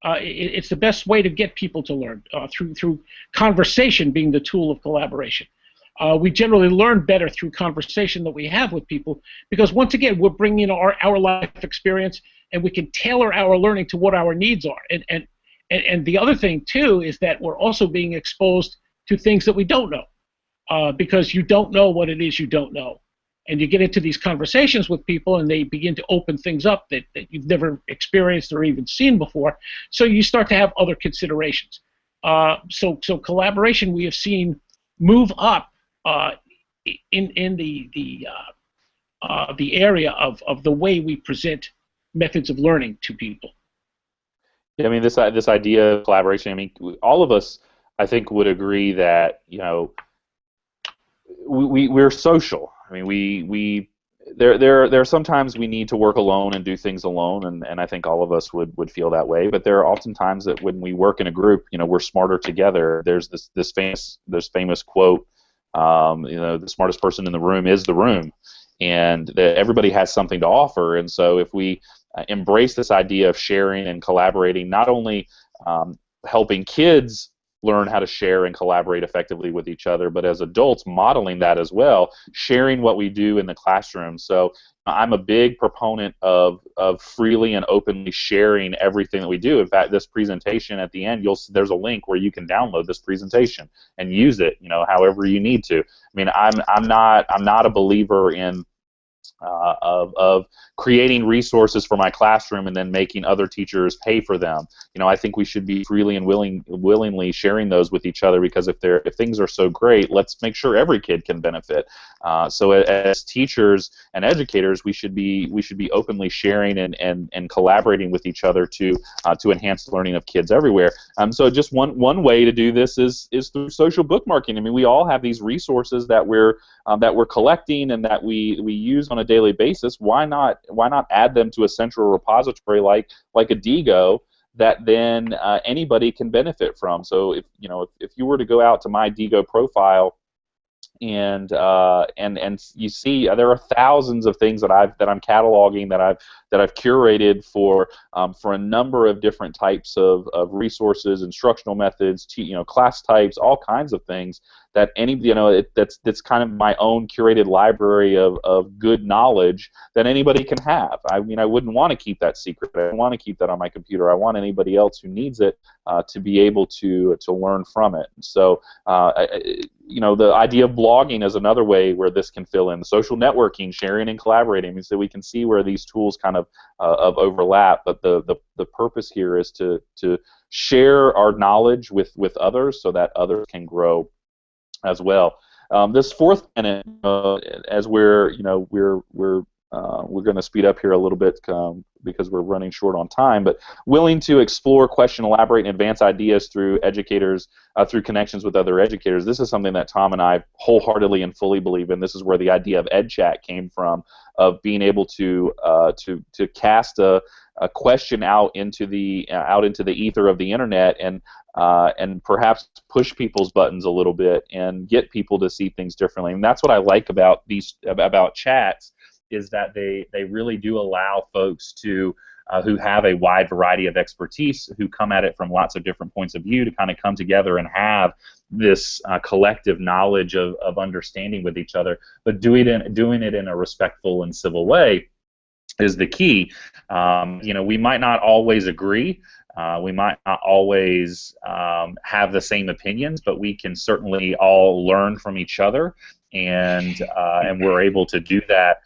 Speaker 3: It's the best way to get people to learn through conversation being the tool of collaboration. We generally learn better through conversation that we have with people, because once again, we're bringing in our life experience, and we can tailor our learning to what our needs are. And the other thing too is that we're also being exposed to things that we don't know, because you don't know what it is you don't know. And you get into these conversations with people, and they begin to open things up that you've never experienced or even seen before. So you start to have other considerations. So collaboration we have seen move up in the area of the way we present methods of learning to people.
Speaker 2: Yeah, I mean, this idea of collaboration. I mean, all of us, I think, would agree that we're social. I mean, there are sometimes we need to work alone and do things alone, and I think all of us would feel that way. But there are often times that when we work in a group, we're smarter together. There's this famous quote. The smartest person in the room is the room, and that everybody has something to offer. And so if we embrace this idea of sharing and collaborating, not only helping kids learn how to share and collaborate effectively with each other, but as adults modeling that as well, sharing what we do in the classroom. So I'm a big proponent of freely and openly sharing everything that we do. In fact, this presentation at the end, there's a link where you can download this presentation and use it, however you need to. I mean, I'm not a believer in of creating resources for my classroom and then making other teachers pay for them. I think we should be freely and willingly sharing those with each other, because if things are so great, let's make sure every kid can benefit. So as teachers and educators, we should be openly sharing and collaborating with each other to enhance the learning of kids everywhere. So just one way to do this is through social bookmarking. I mean, we all have these resources that we're collecting and that we use on a daily basis. Why not add them to a central repository like a Diigo that then anybody can benefit from? So if you were to go out to my Diigo profile and you see there are thousands of things that I'm cataloging, that I've curated for a number of different types of resources, instructional methods, class types, all kinds of things that that's kind of my own curated library of good knowledge that anybody can have. I mean, I wouldn't want to keep that secret. I don't want to keep that on my computer. I want anybody else who needs it to be able to learn from it. So the idea of blogging is another way where this can fill in. The social networking, sharing and collaborating, so we can see where these tools kind of overlap. But the purpose here is to share our knowledge with others so that others can grow as well. This fourth tenet, as we're going to speed up here a little bit because we're running short on time, but willing to explore, question, elaborate, and advance ideas through educators, through connections with other educators. This is something that Tom and I wholeheartedly and fully believe in. This is where the idea of EdChat came from, of being able to cast a question out into the ether of the internet and perhaps push people's buttons a little bit and get people to see things differently. And that's what I like about chats, is that they really do allow folks to who have a wide variety of expertise, who come at it from lots of different points of view, to kind of come together and have this collective knowledge of understanding with each other, but doing it in a respectful and civil way is the key. We might not always agree. We might not always have the same opinions, but we can certainly all learn from each other, and we're able to do that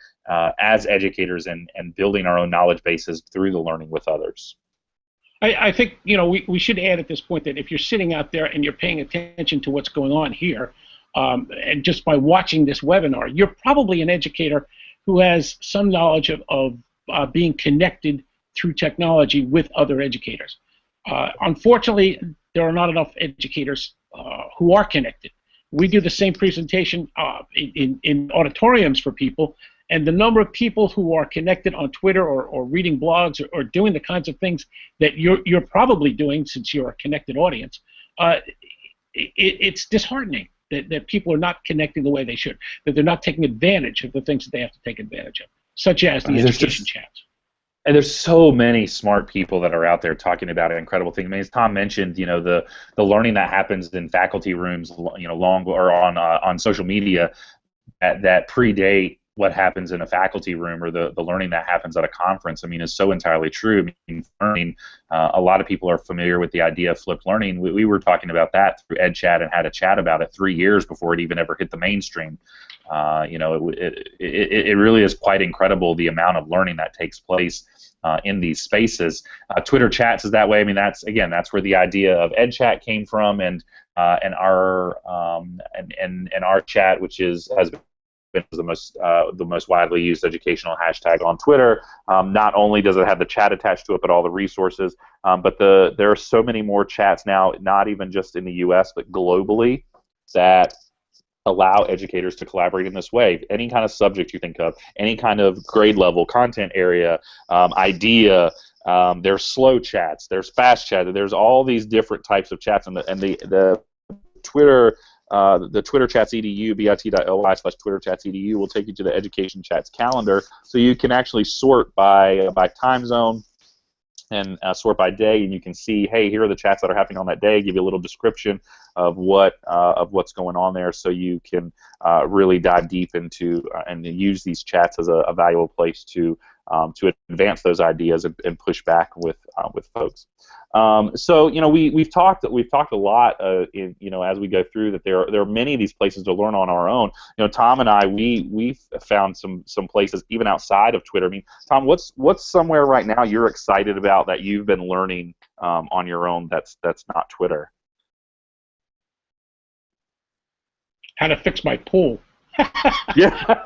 Speaker 2: as educators and building our own knowledge bases through the learning with others.
Speaker 3: I think we should add at this point that if you're sitting out there and you're paying attention to what's going on here, and just by watching this webinar, you're probably an educator who has some knowledge of being connected through technology with other educators. Unfortunately, there are not enough educators who are connected. We do the same presentation in auditoriums for people, and the number of people who are connected on Twitter or reading blogs or doing the kinds of things that you're probably doing, since you're a connected audience, it's disheartening that people are not connecting the way they should, that they're not taking advantage of the things that they have to take advantage of, such as the education chats.
Speaker 2: And there's so many smart people that are out there talking about incredible things. I mean, as Tom mentioned, the learning that happens in faculty rooms, long or on social media, that predate what happens in a faculty room, or the learning that happens at a conference, I mean, is so entirely true. I mean, learning, a lot of people are familiar with the idea of flipped learning. We were talking about that through EdChat and had a chat about it 3 years before it even ever hit the mainstream. It really is quite incredible the amount of learning that takes place in these spaces. Twitter chats is that way. I mean, that's where the idea of EdChat came from, and our chat, which has been the most widely used educational hashtag on Twitter. Not only does it have the chat attached to it, but all the resources. But there are so many more chats now, not even just in the U.S., but globally, that allow educators to collaborate in this way. Any kind of subject you think of, any kind of grade level, content area, idea. There's slow chats, there's fast chat, there's all these different types of chats, and the Twitter. The Twitter Chats edu, bit.ly/Twitter Chats edu will take you to the Education Chats calendar, so you can actually sort by time zone and sort by day, and you can see, hey, here are the chats that are happening on that day. Give you a little description of what's going on there, so you can really dive deep into and use these chats as a valuable place to advance those ideas and push back with folks. So we've talked a lot as we go through that there are many of these places to learn on our own. Tom and I we've found some places even outside of Twitter. I mean, Tom, what's somewhere right now you're excited about that you've been learning on your own that's not Twitter?
Speaker 3: How to fix my pool.
Speaker 2: Yeah.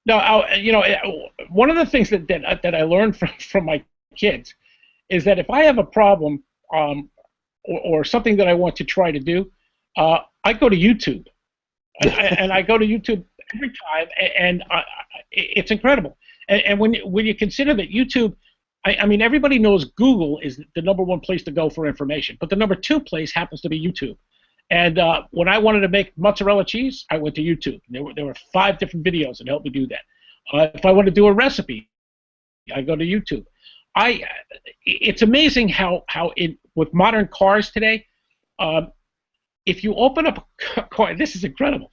Speaker 3: No, one of the things that I learned from my kids is that if I have a problem or something that I want to try to do, I go to YouTube, and I go to YouTube every time, and it's incredible. And when you consider that YouTube, I mean, everybody knows Google is the #1 place to go for information, but the #2 place happens to be YouTube. And when I wanted to make mozzarella cheese, I went to YouTube. There were 5 different videos that helped me do that. If I want to do a recipe, I go to YouTube. It's amazing how with modern cars today, if you open up a car, this is incredible.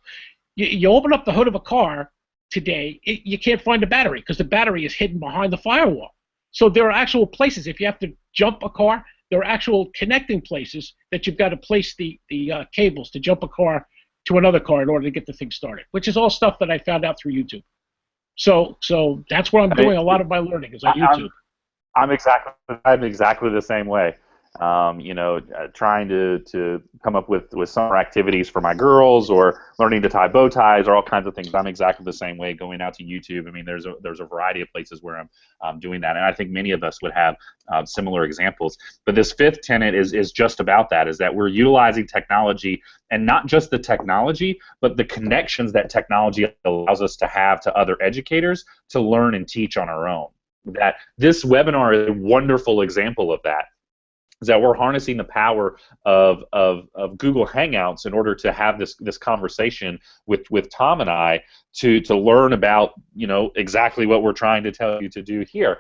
Speaker 3: You open up the hood of a car today, you can't find the battery because the battery is hidden behind the firewall. So there are actual places, if you have to jump a car, there are actual connecting places that you've got to place the cables to jump a car to another car in order to get the thing started, which is all stuff that I found out through YouTube. So that's where I'm doing a lot of my learning is on YouTube.
Speaker 2: I'm exactly the same way. Trying to come up with summer activities for my girls, or learning to tie bow ties, or all kinds of things. I'm exactly the same way. Going out to YouTube. I mean, there's a variety of places where I'm doing that, and I think many of us would have similar examples. But this 5th tenet is just about that: is that we're utilizing technology, and not just the technology, but the connections that technology allows us to have to other educators to learn and teach on our own. That this webinar is a wonderful example of that. Is that we're harnessing the power of Google Hangouts in order to have this conversation with Tom and I to learn about exactly what we're trying to tell you to do here.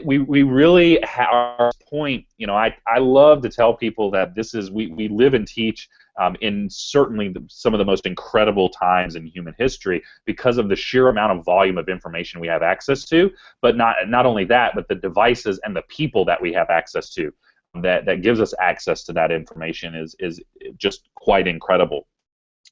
Speaker 2: We really have our point. I love to tell people that we live and teach in certainly some of the most incredible times in human history because of the sheer amount of volume of information we have access to. But not only that, but the devices and the people that we have access to. That gives us access to that information is just quite incredible.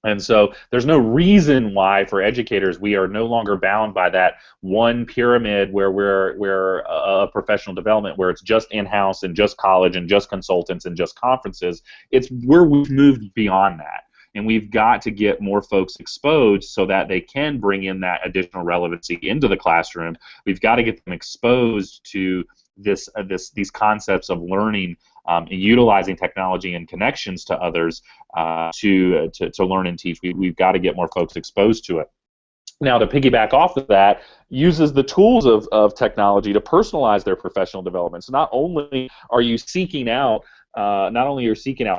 Speaker 2: And so there's no reason why for educators we are no longer bound by that one pyramid where we're a professional development where it's just in-house and just college and just consultants and just conferences. It's where we've moved beyond that. And we've got to get more folks exposed so that they can bring in that additional relevancy into the classroom. We've got to get them exposed to these concepts of learning and utilizing technology and connections to others to learn and teach. We've got to get more folks exposed to it. Now, to piggyback off of that, uses the tools of technology to personalize their professional development. So not only are you seeking out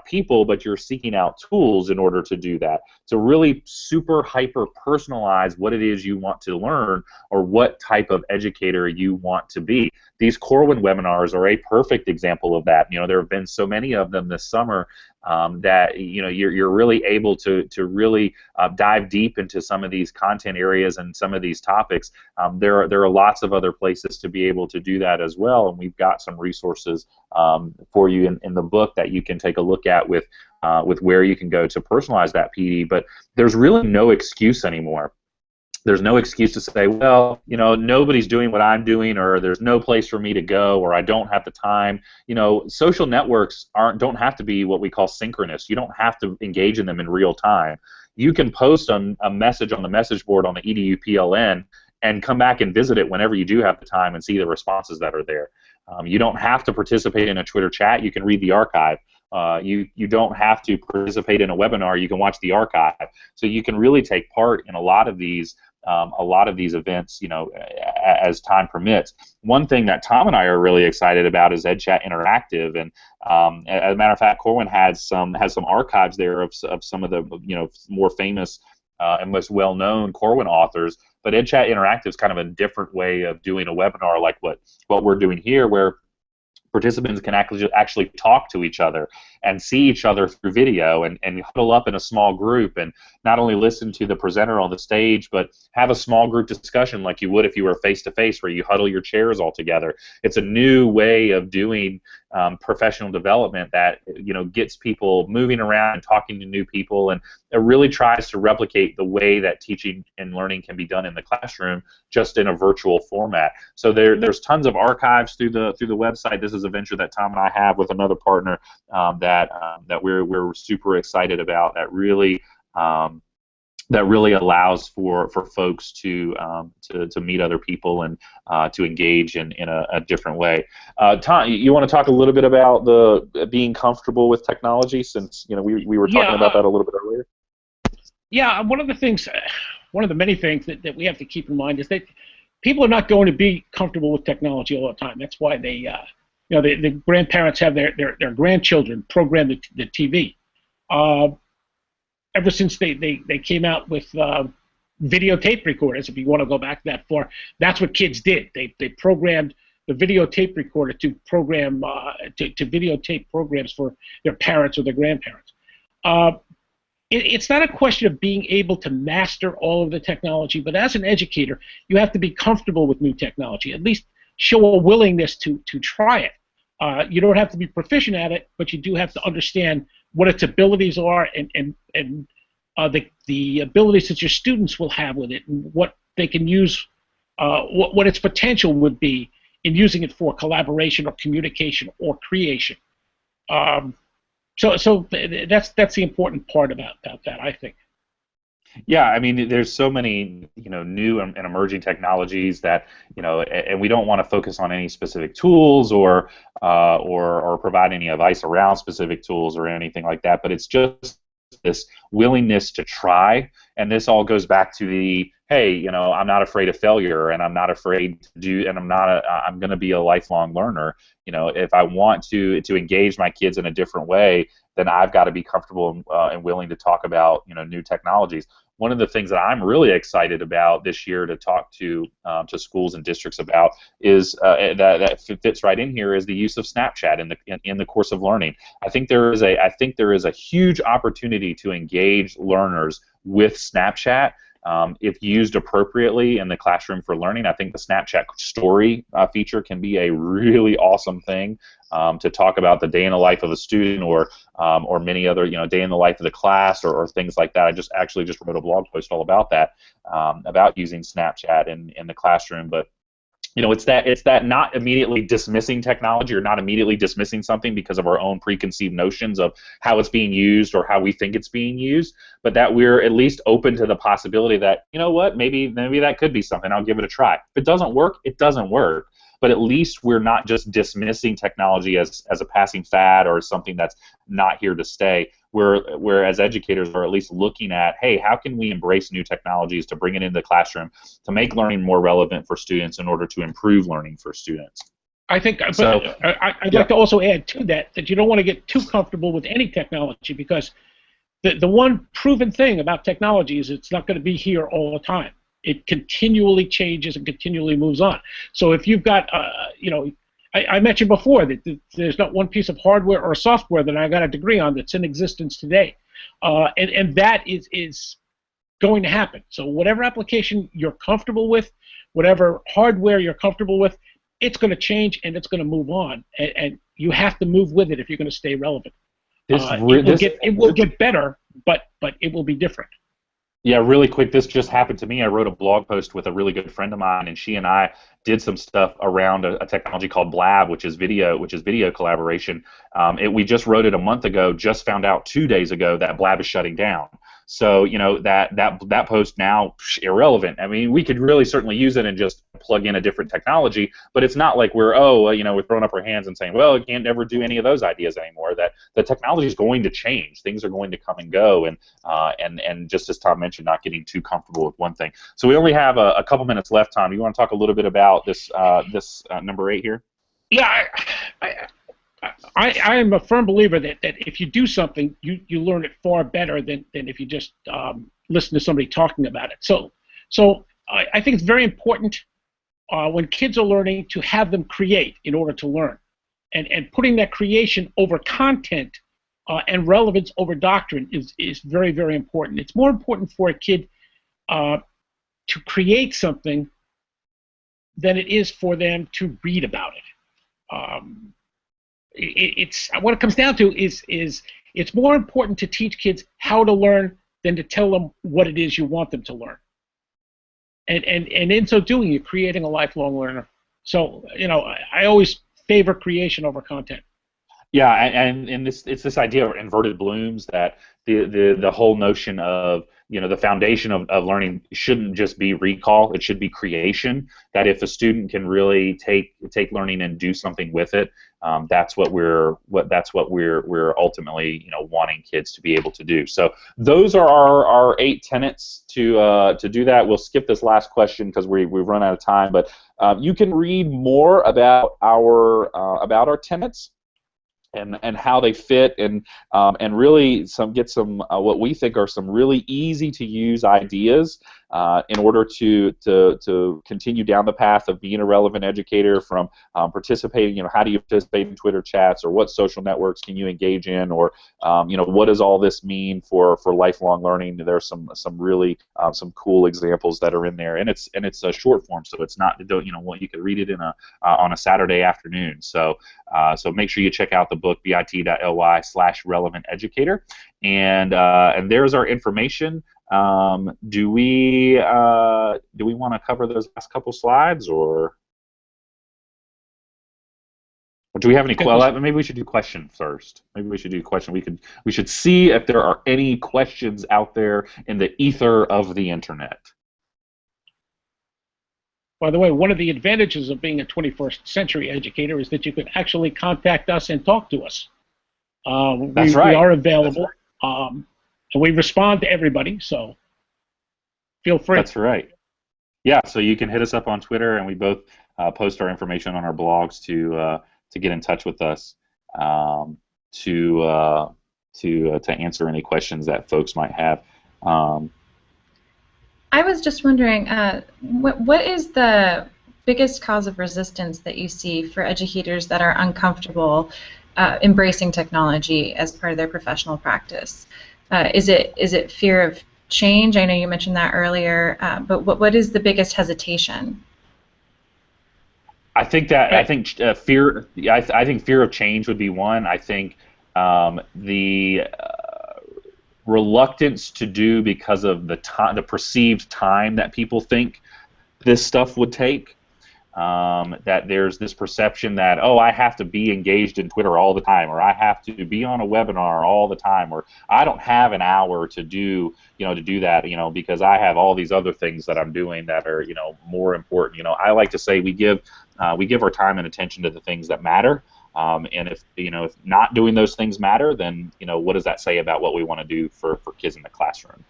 Speaker 2: people, but you're seeking out tools in order to do that. To really super hyper personalize what it is you want to learn or what type of educator you want to be. These Corwin webinars are a perfect example of that. There have been so many of them this summer that you're really able to really dive deep into some of these content areas and some of these topics. There are lots of other places to be able to do that as well, and we've got some resources for you in the book that you can take a look at with where you can go to personalize that PD. But there's really no excuse anymore. There's no excuse to say, well, nobody's doing what I'm doing, or there's no place for me to go, or I don't have the time. Social networks don't have to be what we call synchronous. You don't have to engage in them in real time. You can post a message on the message board on the EDU PLN and come back and visit it whenever you do have the time and see the responses that are there. You don't have to participate in a Twitter chat. You can read the archive. You don't have to participate in a webinar. You can watch the archive. So you can really take part in a lot of these events, as time permits. One thing that Tom and I are really excited about is EdChat Interactive, and as a matter of fact, Corwin has some archives there of some of the more famous and most well-known Corwin authors. But EdChat Interactive is kind of a different way of doing a webinar like what we're doing here, where participants can actually talk to each other and see each other through video and huddle up in a small group and not only listen to the presenter on the stage, but have a small group discussion like you would if you were face-to-face, where you huddle your chairs all together. It's a new way of doing professional development that gets people moving around and talking to new people, and it really tries to replicate the way that teaching and learning can be done in the classroom, just in a virtual format. So there's tons of archives through the website. This is a venture that Tom and I have with another partner that we're super excited about. That really allows for folks to meet other people and to engage in a different way. Tom, you want to talk a little bit about the being comfortable with technology, since we were talking about that a little bit earlier?
Speaker 3: Yeah, one of the many things that we have to keep in mind is that people are not going to be comfortable with technology all the time. That's why the grandparents have their grandchildren program the TV. Ever since they came out with videotape recorders, if you want to go back that far, that's what kids did. They programmed the videotape recorder to program to videotape programs for their parents or their grandparents. It's not a question of being able to master all of the technology, but as an educator, you have to be comfortable with new technology. At least show a willingness to try it. You don't have to be proficient at it, but you do have to understand what its abilities are and the abilities that your students will have with it, and what they can use, what its potential would be in using it for collaboration or communication or creation. So that's the important part about that, I think.
Speaker 2: Yeah, I mean, there's so many new and emerging technologies that and we don't want to focus on any specific tools or provide any advice around specific tools or anything like that. But it's just this willingness to try, and this all goes back to the hey, I'm not afraid of failure, and I'm not afraid to do, and I'm going to be a lifelong learner. If I want to engage my kids in a different way, then I've got to be comfortable and willing to talk about new technologies. One of the things that I'm really excited about this year to talk to schools and districts about is that fits right in here, is the use of Snapchat in the course of learning. I think there is a huge opportunity to engage learners with Snapchat. If used appropriately in the classroom for learning, I think the Snapchat story feature can be a really awesome thing to talk about the day in the life of a student, or many other day in the life of the class, or things like that. I just wrote a blog post all about that, about using Snapchat in the classroom. But it's that not immediately dismissing technology, or not immediately dismissing something because of our own preconceived notions of how it's being used or how we think it's being used, but that we're at least open to the possibility that, maybe that could be something. I'll give it a try. If it doesn't work, it doesn't work. But at least we're not just dismissing technology as a passing fad or something that's not here to stay. We're as educators are at least looking at, hey, how can we embrace new technologies to bring it into the classroom to make learning more relevant for students in order to improve learning for students?
Speaker 3: I think, but I'd like to also add to that you don't want to get too comfortable with any technology, because the one proven thing about technology is it's not going to be here all the time. It continually changes and continually moves on. So if you've got, I mentioned before that there's not one piece of hardware or software that I got a degree on that's in existence today, and that is going to happen. So whatever application you're comfortable with, whatever hardware you're comfortable with, it's going to change and it's going to move on, and you have to move with it if you're going to stay relevant. It will get better, but it will be different.
Speaker 2: Yeah, really quick, this just happened to me. I wrote a blog post with a really good friend of mine, and she and I did some stuff around a technology called Blab, which is video collaboration. We just wrote it a month ago, just found out 2 days ago that Blab is shutting down. So, that post now, irrelevant. I mean, we could really certainly use it and just plug in a different technology, but it's not like we're throwing up our hands and saying, well, you can't ever do any of those ideas anymore. That the technology is going to change. Things are going to come and go, and just as Tom mentioned, not getting too comfortable with one thing. So we only have a couple minutes left, Tom. You want to talk a little bit about this number 8 here?
Speaker 3: Yeah, I am a firm believer that if you do something, you learn it far better than if you just listen to somebody talking about it. So I think it's very important when kids are learning to have them create in order to learn. And putting that creation over content and relevance over doctrine is very, very important. It's more important for a kid to create something than it is for them to read about it. It's what it comes down to is it's more important to teach kids how to learn than to tell them what it is you want them to learn. And in so doing, you're creating a lifelong learner. So, you know, I always favor creation over content.
Speaker 2: Yeah, and it's this idea of inverted blooms, that the whole notion of, you know, the foundation of learning shouldn't just be recall; it should be creation. That if a student can really take learning and do something with it, that's what we're ultimately, you know, wanting kids to be able to do. So those are our 8 tenets to do that. We'll skip this last question because we've run out of time, but you can read more about our tenets and how they fit, and really get some what we think are some really easy to use ideas in order to continue down the path of being a relevant educator, from participating. You know, how do you participate in Twitter chats, or what social networks can you engage in, or you know, what does all this mean for lifelong learning? There's some really some cool examples that are in there, and it's a short form, so it's not, you know, you can read it in on a Saturday afternoon. So make sure you check out the book, bit.ly/relevanteducator, and there's our information. Do we want to cover those last couple slides, or do we have any? Maybe we should do question first. Maybe we should do question. We should see if there are any questions out there in the ether of the internet.
Speaker 3: By the way, one of the advantages of being a 21st century educator is that you can actually contact us and talk to us.
Speaker 2: That's right.
Speaker 3: We are available, and we respond to everybody, so feel free.
Speaker 2: That's right. Yeah, so you can hit us up on Twitter, and we both post our information on our blogs to get in touch with us, to answer any questions that folks might have.
Speaker 1: I was just wondering, what is the biggest cause of resistance that you see for educators that are uncomfortable embracing technology as part of their professional practice? Is it fear of change? I know you mentioned that earlier, but what is the biggest hesitation?
Speaker 2: I think fear. I think fear of change would be one. I think the reluctance to do because of the perceived time that people think this stuff would take. That there's this perception that, oh, I have to be engaged in Twitter all the time, or I have to be on a webinar all the time, or I don't have an hour to do that, because I have all these other things that I'm doing that are, more important. I like to say we give our time and attention to the things that matter. And if not doing those things matter, then what does that say about what we want to do for kids in the classroom?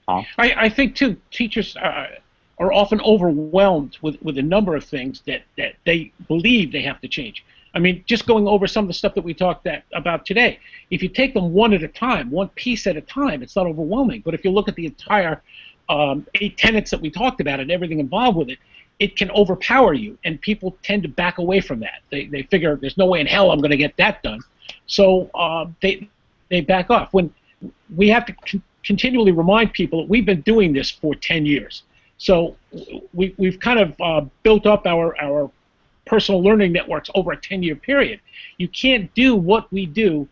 Speaker 3: I think too, teachers are often overwhelmed with a number of things that they believe they have to change. I mean, just going over some of the stuff that we talked about today, if you take them one at a time, one piece at a time, it's not overwhelming. But if you look at the entire 8 tenets that we talked about and everything involved with it, it can overpower you, and people tend to back away from that. They figure there's no way in hell I'm going to get that done, so they back off. When we have to continually remind people that we've been doing this for 10 years, so we've kind of built up our personal learning networks over a 10-year period. You can't do what we do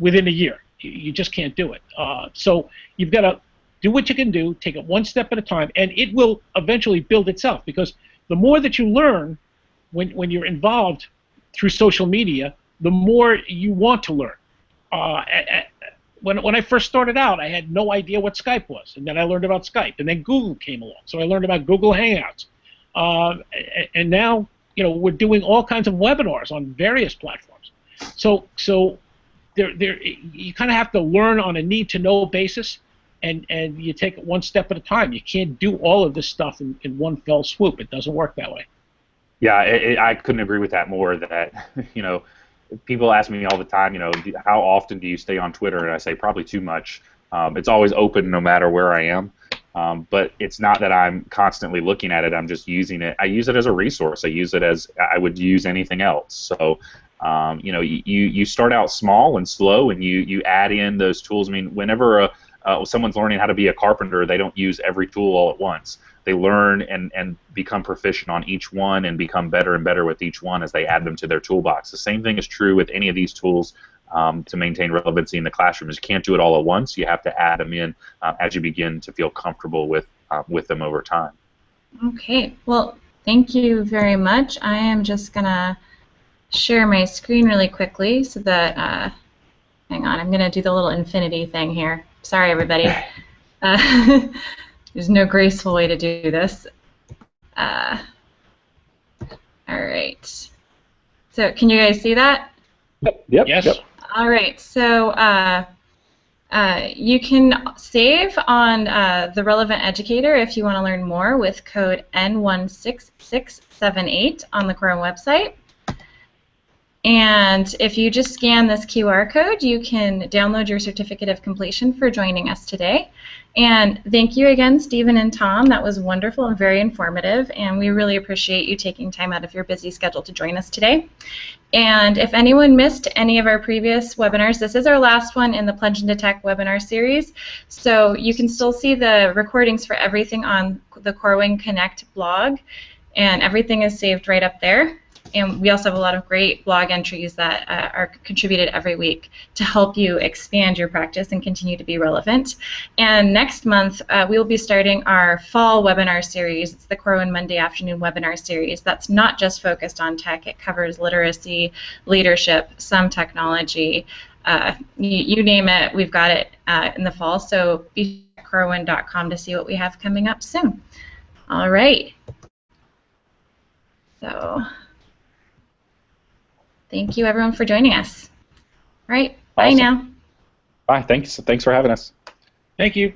Speaker 3: within a year. You just can't do it. So you've got to do what you can do, take it one step at a time, and it will eventually build itself, because the more that you learn when you're involved through social media, the more you want to learn. When I first started out, I had no idea what Skype was, and then I learned about Skype, and then Google came along, so I learned about Google Hangouts. And now, we're doing all kinds of webinars on various platforms. So you kind of have to learn on a need-to-know basis, and you take it one step at a time. You can't do all of this stuff in one fell swoop. It doesn't work that way.
Speaker 2: Yeah, I couldn't agree with that more. That people ask me all the time, how often do you stay on Twitter? And I say probably too much. It's always open no matter where I am. But it's not that I'm constantly looking at it. I'm just using it. I use it as a resource. I use it as I would use anything else. So, you know, you start out small and slow, and you add in those tools. I mean, whenever someone's learning how to be a carpenter, they don't use every tool all at once. They learn and become proficient on each one and become better and better with each one as they add them to their toolbox. The same thing is true with any of these tools to maintain relevancy in the classroom. You can't do it all at once. You have to add them in as you begin to feel comfortable with them over time.
Speaker 1: Okay. Well, thank you very much. I am just going to share my screen really quickly so that, hang on, I'm going to do the little infinity thing here. Sorry, everybody. There's no graceful way to do this. All right. So can you guys see that?
Speaker 2: Yep.
Speaker 3: Yes.
Speaker 2: Yep.
Speaker 1: All right. So you can save on the Relevant Educator if you want to learn more with code N16678 on the Chrome website. And if you just scan this QR code, you can download your certificate of completion for joining us today. And thank you again, Stephen and Tom. That was wonderful and very informative, and we really appreciate you taking time out of your busy schedule to join us today. And if anyone missed any of our previous webinars, this is our last one in the Plunge into Tech webinar series. So you can still see the recordings for everything on the Corewing Connect blog, and everything is saved right up there. And we also have a lot of great blog entries that are contributed every week to help you expand your practice and continue to be relevant. And next month, we will be starting our fall webinar series. It's the Corewing Monday Afternoon webinar series. That's not just focused on tech. It covers literacy, leadership, some technology. You name it, we've got it in the fall. So be at corewing.com to see what we have coming up soon. All right. So thank you, everyone, for joining us. All right, bye
Speaker 2: Awesome.
Speaker 1: now.
Speaker 2: Bye. Thanks for having us.
Speaker 3: Thank you.